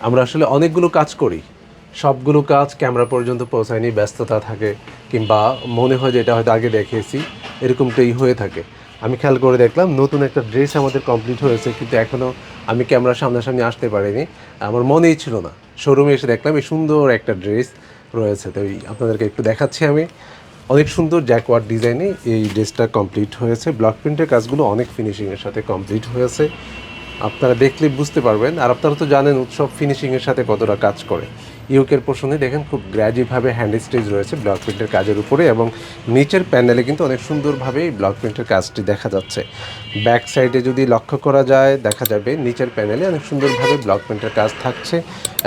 আমরা আসলে অনেকগুলো কাজ করি, সবগুলো কাজ ক্যামেরা পর্যন্ত পৌঁছায়নি, ব্যস্ততা থাকে কিংবা মনে হয় যে এটা হয়তো আগে দেখিয়েছি, এরকমটাই হয়ে থাকে। আমি খেয়াল করে দেখলাম নতুন একটা ড্রেস আমাদের কমপ্লিট হয়েছে, কিন্তু এখনও আমি ক্যামেরার সামনাসামনি আসতে পারিনি, আমার মনেই ছিল না। শোরুমে এসে দেখলাম এই সুন্দর একটা ড্রেস রয়েছে, তো আপনাদেরকে একটু দেখাচ্ছি। আমি অনেক সুন্দর জ্যাকওয়ার্ড ডিজাইনে এই ড্রেসটা কমপ্লিট হয়েছে। ব্লক প্রিন্টের কাজগুলো অনেক ফিনিশিংয়ের সাথে কমপ্লিট হয়েছে, আপনারা দেখলে বুঝতে পারবেন। আর আপনারা তো জানেন উৎসব ফিনিশিংয়ের সাথে কতটা কাজ করে। ইউকের পোর্শনে দেখেন খুব গ্র্যাজুভাবে হ্যান্ড স্টিচ রয়েছে ব্লক প্রিন্টের কাজের উপরে, এবং নিচের প্যানেলে কিন্তু অনেক সুন্দরভাবে এই ব্লক প্রিন্টের কাজটি দেখা যাচ্ছে। ব্যাক সাইডে যদি লক্ষ্য করা যায় দেখা যাবে নিচের প্যানেলে অনেক সুন্দরভাবে ব্লক প্রিন্টের কাজ থাকছে,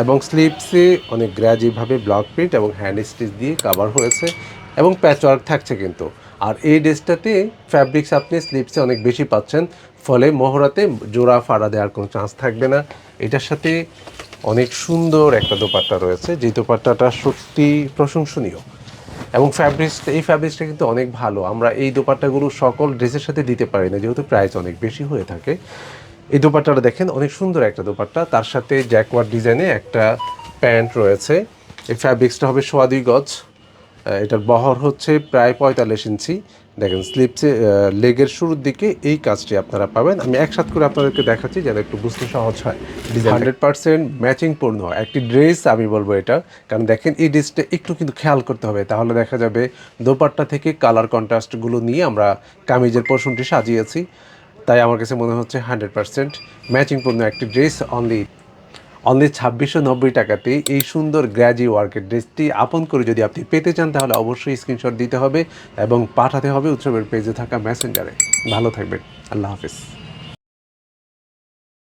এবং স্লিপসে অনেক গ্র্যাজুভাবে ব্লক প্রিন্ট এবং হ্যান্ড স্টিচ দিয়ে কাভার হয়েছে, এবং প্যাচওয়ার্ক থাকছে কিন্তু। আর এই ড্রেসটাতে ফ্যাব্রিক্স আপনি স্লিপসে অনেক বেশি পাচ্ছেন, ফলে মহড়াতে জোড়া ফাড়া দেওয়ার কোনো চান্স থাকবে না। এটার সাথে অনেক সুন্দর একটা দোপাট্টা রয়েছে, যে দোপাট্টাটা সত্যি প্রশংসনীয়, এবং এই ফ্যাব্রিক্সটা কিন্তু অনেক ভালো। আমরা এই দোপাট্টাগুলো সকল ড্রেসের সাথে দিতে পারি না, যেহেতু প্রাইস অনেক বেশি হয়ে থাকে। এই দোপাট্টাটা দেখেন অনেক সুন্দর একটা দোপাট্টা, তার সাথে জ্যাকওয়ার্ড ডিজাইনে একটা প্যান্ট রয়েছে। এই ফ্যাব্রিক্সটা হবে 2.25 গজ, এটার বহর হচ্ছে প্রায় 45 ইঞ্চি। দেখেন স্লিপসে লেগের শুরুর দিকে এই কাজটি আপনারা পাবেন। আমি একসাথে করে আপনাদেরকে দেখাচ্ছি যেন একটু বুঝতে সহজ হয়। 100% ম্যাচিং পূর্ণ একটি ড্রেস আমি বলবো এটা, কারণ দেখেন এই ড্রেসটা একটু কিন্তু খেয়াল করতে হবে, তাহলে দেখা যাবে দোপাট্টা থেকে কালার কন্ট্রাস্টগুলো নিয়ে আমরা কামিজের পোর্শনটি সাজিয়েছি। তাই আমার কাছে মনে হচ্ছে 100% ম্যাচিং পূর্ণ একটি ড্রেস। অনলি 2690 টাকাতে এই সুন্দর গ্র্যাজি ওয়ার্কের ড্রেসটি আপন করে যদি আপনি পেতে চান, তাহলে অবশ্যই স্ক্রিনশট দিতে হবে এবং পাঠাতে হবে উৎসবের পেজে থাকা মেসেঞ্জারে। ভালো থাকবেন, আল্লাহ হাফিজ।